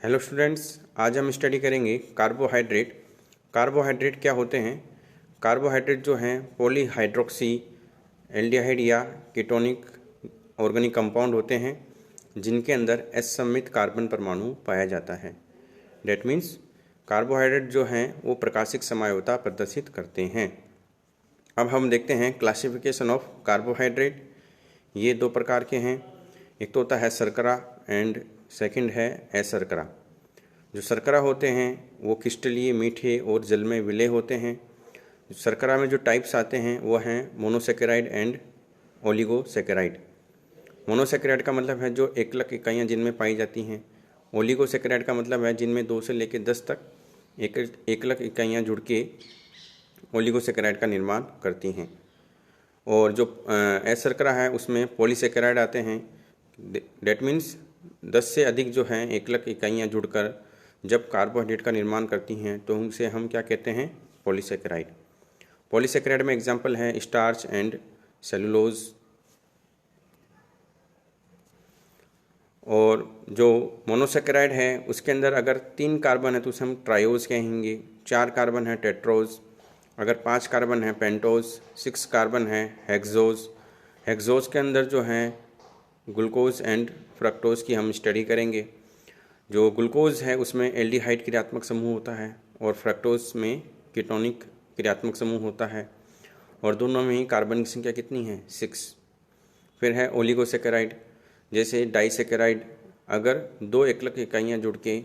Hello students, आज हम study करेंगे कार्बोहाइड्रेट। कार्बोहाइड्रेट क्या होते हैं? कार्बोहाइड्रेट जो हैं पॉलीहाइड्रोक्सी एल्डिहाइड या कीटोनिक ऑर्गेनिक कंपाउंड होते हैं जिनके अंदर एस सममित कार्बन परमाणु पाया जाता है। डेट मीन्स कार्बोहाइड्रेट जो हैं वो प्रकाशिक समयोता प्रदर्शित करते हैं। अब हम देखते हैं क्लासिफिकेशन ऑफ कार्बोहाइड्रेट। ये दो प्रकार के हैं, एक तो होता है शर्करा एंड सेकंड है अशर्करा। जो शर्करा होते हैं वो क्रिस्टलीय, मीठे और जल में विलय होते हैं। शर्करा में जो टाइप्स आते हैं वो हैं मोनोसेकेराइड एंड ओलिगोसेकेराइड। मोनोसेकेराइड का मतलब है जो एकलक इकाइयाँ जिनमें पाई जाती हैं। ओलिगोसेकेराइड का मतलब है जिनमें 2 से लेकर 10 तक एकलक इकाइयाँ जुड़ के ओलिगोसेकेराइड का निर्माण करती हैं। और जो अशर्करा है उसमें पॉलीसेकेराइड आते हैं। डेट मीन्स 10 से अधिक जो हैं एकलक इकाइयाँ जुड़कर जब कार्बोहाइड्रेट का निर्माण करती हैं तो उनसे हम क्या कहते हैं? पॉलीसेकेराइड। पॉलीसेकेराइड में एग्जांपल है स्टार्च एंड सेलुलोज। और जो मोनोसेकेराइड है उसके अंदर अगर 3 कार्बन है तो उसे हम ट्रायोज कहेंगे, 4 कार्बन है टेट्रोज, अगर 5 कार्बन है पेंटोज, 6 कार्बन है हेक्सोज। हेक्सोज के अंदर जो हैं ग्लूकोज एंड फ्रक्टोज की हम स्टडी करेंगे। जो ग्लूकोज है उसमें एल्डिहाइड क्रियात्मक समूह होता है और फ्रक्टोज में कीटोनिक क्रियात्मक समूह होता है, और दोनों में ही कार्बन की संख्या कितनी है? 6। फिर है ओलिगोसेकेराइड, जैसे डाइसेकेराइड। अगर 2 एकलक इकाइयाँ जुड़ के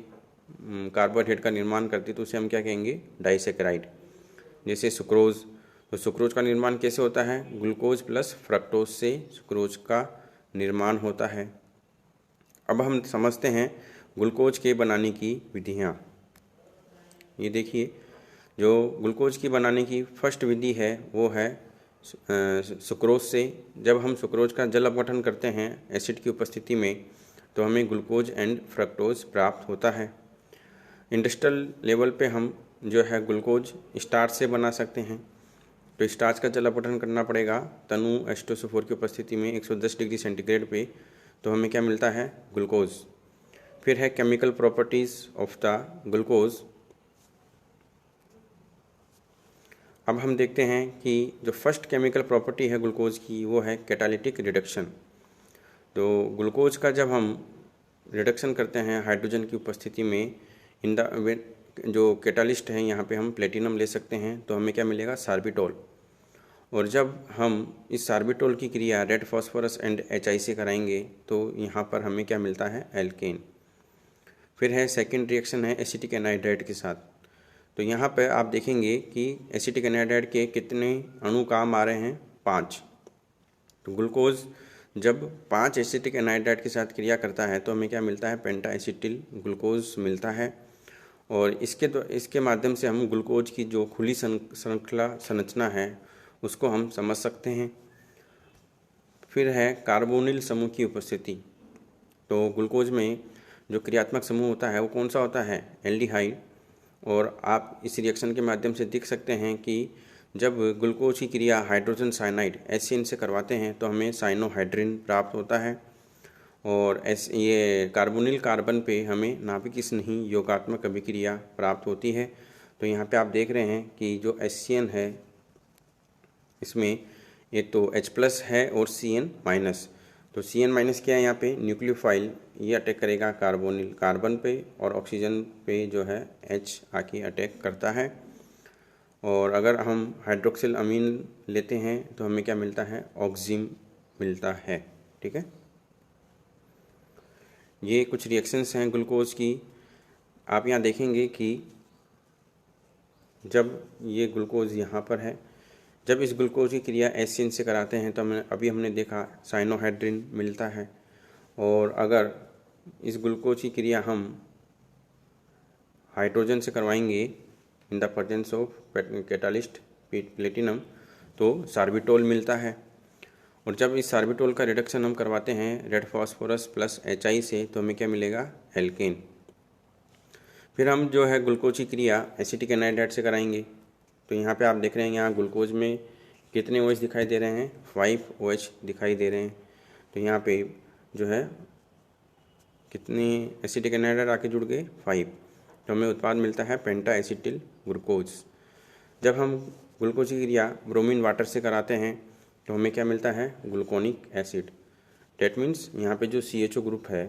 कार्बोहाइड्रेट का निर्माण करती तो उसे हम क्या कहेंगे? डाइसेकेराइड। जैसे सुक्रोज, तो सुक्रोज का निर्माण कैसे होता है? ग्लूकोज प्लस फ्रक्टोज से सुक्रोज का निर्माण होता है। अब हम समझते हैं ग्लूकोज के बनाने की विधियाँ। ये देखिए, जो ग्लूकोज की बनाने की फर्स्ट विधि है वो है सुक्रोज से। जब हम सुक्रोज का जल अपघटन करते हैं एसिड की उपस्थिति में तो हमें ग्लूकोज एंड फ्रक्टोज प्राप्त होता है। इंडस्ट्रियल लेवल पे हम जो है ग्लूकोज स्टार्च से बना सकते हैं। तो स्टार्च का जल अपघटन करना पड़ेगा तनु H2SO4 की उपस्थिति में 110 डिग्री सेंटीग्रेड पे, तो हमें क्या मिलता है? ग्लूकोज। फिर है chemical properties of the glucose. अब हम देखते हैं कि जो फर्स्ट केमिकल प्रॉपर्टी है ग्लूकोज की वो है कैटालिटिक रिडक्शन। तो ग्लूकोज का जब हम रिडक्शन करते हैं हाइड्रोजन की उपस्थिति में इन द जो कैटालिस्ट हैं यहाँ पे हम प्लेटिनम ले सकते हैं, तो हमें क्या मिलेगा? सार्बिटोल। और जब हम इस सार्बिटोल की क्रिया रेड फॉस्फोरस एंड HI से कराएंगे तो यहाँ पर हमें क्या मिलता है? एल्केन। फिर है सेकंड रिएक्शन है एसिटिक एनहाइड्राइड के साथ। तो यहाँ पर आप देखेंगे कि एसिटिक एनहाइड्राइड के कितने अणु काम आ रहे हैं? 5। तो ग्लूकोज जब 5 एसिटिक एनहाइड्राइड के साथ क्रिया करता है तो हमें क्या मिलता है? पेंटा एसिटिल ग्लूकोज मिलता है। और इसके माध्यम से हम ग्लूकोज की जो खुली श्रृंखला संरचना है उसको हम समझ सकते हैं। फिर है कार्बोनिल समूह की उपस्थिति। तो ग्लूकोज में जो क्रियात्मक समूह होता है वो कौन सा होता है? एल्डिहाइड। और आप इस रिएक्शन के माध्यम से देख सकते हैं कि जब ग्लूकोज की क्रिया हाइड्रोजन साइनाइड HCN से करवाते हैं तो हमें साइनोहाइड्रिन प्राप्त होता है। और ये कार्बोनिल कार्बन पे हमें नाभिक स्नेही योगात्मक अभिक्रिया प्राप्त होती है। तो यहाँ पे आप देख रहे हैं कि जो HCN है इसमें ये तो H+ है और CN-। तो CN- क्या है यहाँ पे? न्यूक्लियोफाइल। ये अटैक करेगा कार्बोनिल कार्बन पे और ऑक्सीजन पे जो है H आके अटैक करता है। और अगर हम हाइड्रोक्सिल अमीन लेते हैं तो हमें क्या मिलता है? ऑक्जिम मिलता है। ठीक है, ये कुछ रिएक्शंस हैं ग्लूकोज की। आप यहाँ देखेंगे कि जब ये ग्लूकोज यहाँ पर है, जब इस ग्लूकोज की क्रिया HCN से कराते हैं तो हमने देखा साइनोहाइड्रिन मिलता है। और अगर इस ग्लूकोज की क्रिया हम हाइड्रोजन से करवाएंगे in the presence of catalyst platinum तो सार्बिटोल मिलता है। और जब इस सार्बिटोल का रिडक्शन हम करवाते हैं रेड फॉस्फोरस प्लस HI से तो हमें क्या मिलेगा? एल्केन। फिर हम जो है ग्लूकोज की क्रिया एसिटिक एनहाइड्राइड से कराएंगे। तो यहाँ पे आप देख रहे हैं यहाँ ग्लूकोज में कितने OH दिखाई दे रहे हैं? 5 OH दिखाई दे रहे हैं। तो यहाँ पे जो है कितने एसिटिक एनहाइड्राइड आके जुड़ गए 5, तो हमें उत्पाद मिलता है पेंटा एसिटिल ग्लूकोज। जब हम ग्लूकोज की क्रिया ब्रोमीन वाटर से कराते हैं तो हमें क्या मिलता है ग्लूकोनिक एसिड। डेट मीन्स यहाँ पे जो CHO ग्रुप है,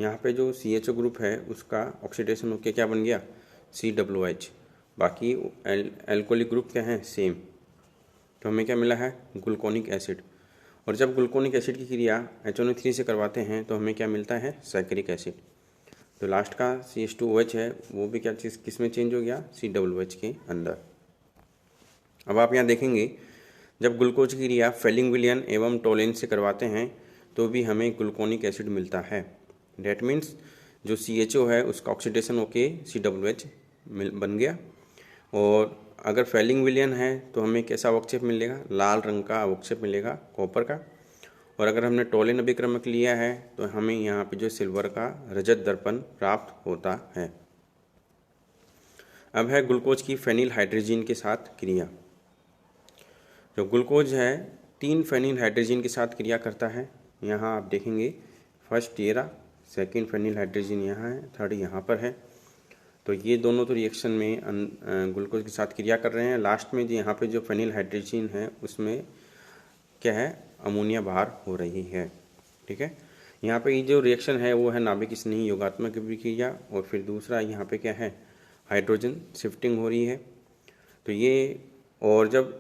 यहाँ पे जो CHO ग्रुप है उसका ऑक्सीडेशन होकर क्या बन गया COOH। बाकी एल्कोहलिक ग्रुप क्या है सेम, तो हमें क्या मिला है ग्लूकोनिक एसिड। और जब ग्लूकोनिक एसिड की क्रिया HNO3 से करवाते हैं तो हमें क्या मिलता है साइक्रिक एसिड। तो लास्ट का CH2OH है वो भी क्या चीज़ किस में चेंज हो गया COOH के अंदर। अब आप यहाँ देखेंगे जब ग्लूकोज की क्रिया फेलिंग विलियन एवं टोलेन से करवाते हैं तो भी हमें ग्लूकोनिक एसिड मिलता है। डेट मीन्स जो CHO है उसका ऑक्सीडेशन होके COOH बन गया। और अगर फेलिंग विलियन है तो हमें कैसा अवक्षेप मिलेगा, लाल रंग का अवक्षेप मिलेगा कॉपर का। और अगर हमने टोलेन अभिक्रमक लिया है तो हमें यहाँ पे जो सिल्वर का रजत दर्पण प्राप्त होता है। अब है ग्लूकोज की फेनिल हाइड्रोजन के साथ क्रिया। जो ग्लूकोज है 3 फेनिल हाइड्रोजन के साथ क्रिया करता है। यहाँ आप देखेंगे फर्स्ट ये रहा, सेकेंड फेनिल हाइड्रोजन यहाँ है, थर्ड यहाँ पर है। तो ये दोनों तो रिएक्शन में ग्लूकोज के साथ क्रिया कर रहे हैं। लास्ट में जो यहाँ पे जो फेनिल हाइड्रोजन है उसमें क्या है अमोनिया बाहर हो रही है। ठीक है, यहाँ पे ये जो रिएक्शन है वो है नाभिक स्नेही योगात्मक अभिक्रिया। और फिर दूसरा यहाँ पे क्या है हाइड्रोजन शिफ्टिंग हो रही है। तो ये और जब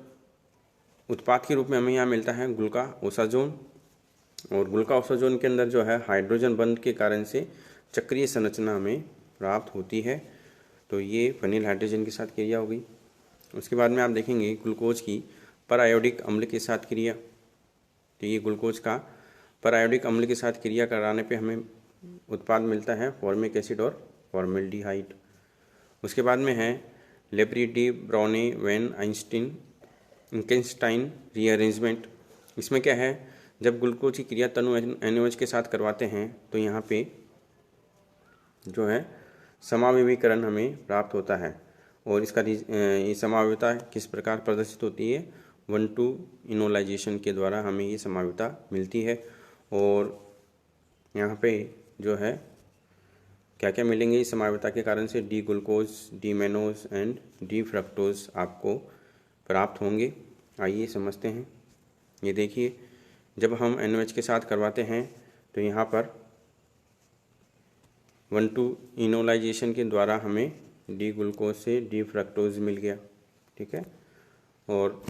उत्पाद के रूप में हमें यहाँ मिलता है ग्लूका ओसाजोन। और ग्लूका ओसाजोन के अंदर जो है हाइड्रोजन बंध के कारण से चक्रीय संरचना हमें प्राप्त होती है। तो ये फेनिल हाइड्रोजन के साथ क्रिया होगी। उसके बाद में आप देखेंगे ग्लूकोज की परायोडिक अम्ल के साथ क्रिया। तो ये ग्लूकोज का परायोडिक अम्ल के साथ क्रिया कराने पे हमें उत्पाद मिलता है फॉर्मिक एसिड और फॉर्मेल्डिहाइड। उसके बाद में है लेप्रिडी ब्राउने वैन आइंस्टीन इंकेनस्टाइन रीअरेंजमेंट। इसमें क्या है जब ग्लूकोज की क्रिया तनु NaOH के साथ करवाते हैं तो यहाँ पे जो है समावयवीकरण हमें प्राप्त होता है। और इसका ये समावयवता किस प्रकार प्रदर्शित होती है 1:2 इनोलाइजेशन के द्वारा हमें ये समावयवता मिलती है। और यहाँ पे जो है क्या क्या मिलेंगे इस समावयवता के कारण से D glucose, D mannose and D fructose आपको प्राप्त होंगे। आइए समझते हैं। ये देखिए जब हम NaOH के साथ करवाते हैं तो यहाँ पर 1:2 इनोलाइजेशन के द्वारा हमें डी ग्लूकोज से डी फ्रक्टोज मिल गया। ठीक है, और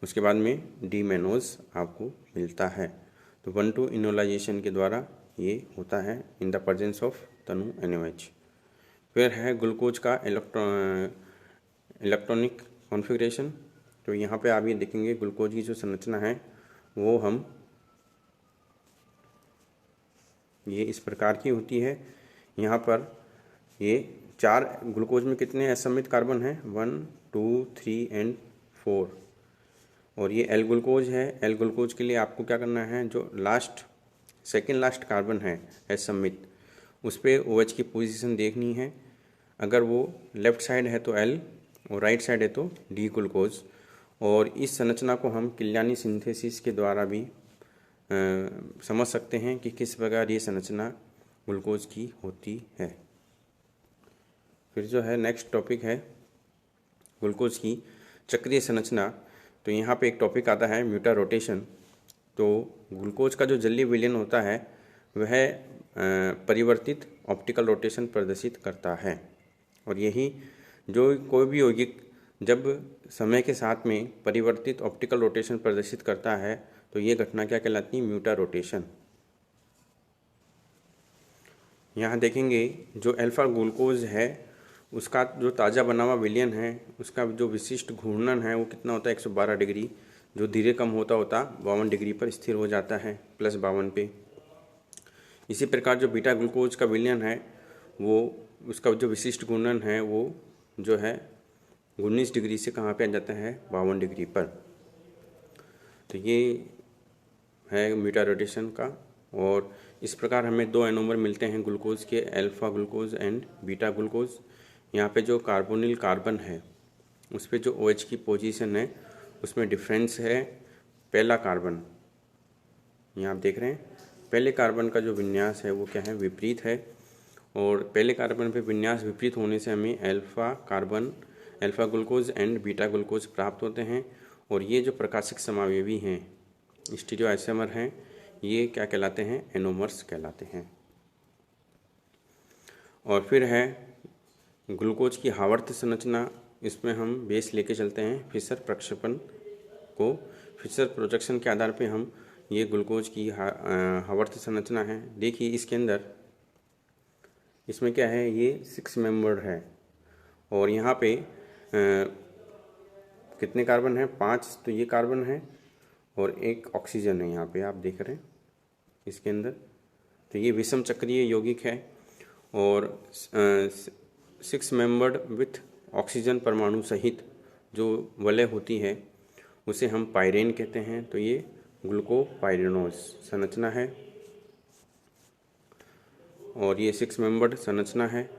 उसके बाद में डी मेनोज आपको मिलता है। तो 1:2 इनोलाइजेशन के द्वारा ये होता है in the presence of Tanu NaOH। फिर है ग्लूकोज का इलेक्ट्रॉनिक कॉन्फ़िगरेशन। तो यहाँ पे आप ये देखेंगे ग्लूकोज की जो संरचना है वो हम ये इस प्रकार की होती है। यहाँ पर ये 4 ग्लूकोज में कितने असम्मित कार्बन हैं 1, 2, 3 एंड 4। और ये एल ग्लूकोज है। एल ग्लूकोज के लिए आपको क्या करना है जो सेकेंड लास्ट कार्बन है असम्मित उस पर OH की पोजीशन देखनी है। अगर वो लेफ्ट साइड है तो L और राइट साइड है तो डी ग्लूकोज। और इस संरचना को हम किल्यानी सिंथेसिस के द्वारा भी समझ सकते हैं कि किस प्रकार ये संरचना ग्लूकोज की होती है। फिर जो है नेक्स्ट टॉपिक है ग्लूकोज की चक्रीय संरचना। तो यहाँ पे एक टॉपिक आता है म्यूटा रोटेशन। तो ग्लूकोज का जो जलीय विलयन होता है वह परिवर्तित ऑप्टिकल रोटेशन प्रदर्शित करता है। और यही जो कोई भी यौगिक जब समय के साथ में परिवर्तित ऑप्टिकल रोटेशन प्रदर्शित करता है तो ये घटना क्या कहलाती है म्यूटा रोटेशन। यहाँ देखेंगे जो अल्फा ग्लूकोज है उसका जो ताज़ा बना हुआ विलयन है उसका जो विशिष्ट घूर्णन है वो कितना होता है 112 डिग्री, जो धीरे कम होता 52 डिग्री पर स्थिर हो जाता है +52 पे। इसी प्रकार जो बीटा ग्लूकोज का विलयन है वो उसका जो विशिष्ट घूर्णन है वो जो है 19 डिग्री से कहाँ पे आ जाता है 52 डिग्री पर। तो ये है म्यूटा रोटेशन का। और इस प्रकार हमें 2 एनोमर मिलते हैं ग्लूकोज के, alpha glucose and beta glucose. यहाँ पे जो कार्बोनिल कार्बन है उस पे जो OH की पोजीशन है उसमें डिफरेंस है पहला कार्बन यहाँ आप देख रहे हैं पहले कार्बन का जो विन्यास है वो क्या है, विपरीत है। और पहले कार्बन पे विन्यास विपरीत होने से हमें alpha glucose and beta glucose प्राप्त होते हैं। और ये जो प्रकाशिक समावयवी हैं, स्टीरियोआइसोमर हैं, ये क्या कहलाते हैं, एनोमर्स कहलाते हैं। और फिर है ग्लूकोज की आवर्त संरचना। इसमें हम बेस लेके चलते हैं फिशर प्रक्षेपण को। फिशर प्रोजेक्शन के आधार पे हम ये ग्लूकोज की आवर्त संरचना है। देखिए इसके अंदर, इसमें क्या है, ये 6 मेंबर्ड है और यहाँ पे कितने कार्बन है, 5। तो ये कार्बन है और एक ऑक्सीजन है, यहाँ पे आप देख रहे हैं इसके अंदर। तो ये विषम चक्रीय यौगिक है और 6 मेंबर्ड विथ ऑक्सीजन परमाणु सहित जो वलय होती है उसे हम पाइरेन कहते हैं। तो ये ग्लूकोपाइरेनोज संरचना है और ये 6 मेंबर्ड संरचना है।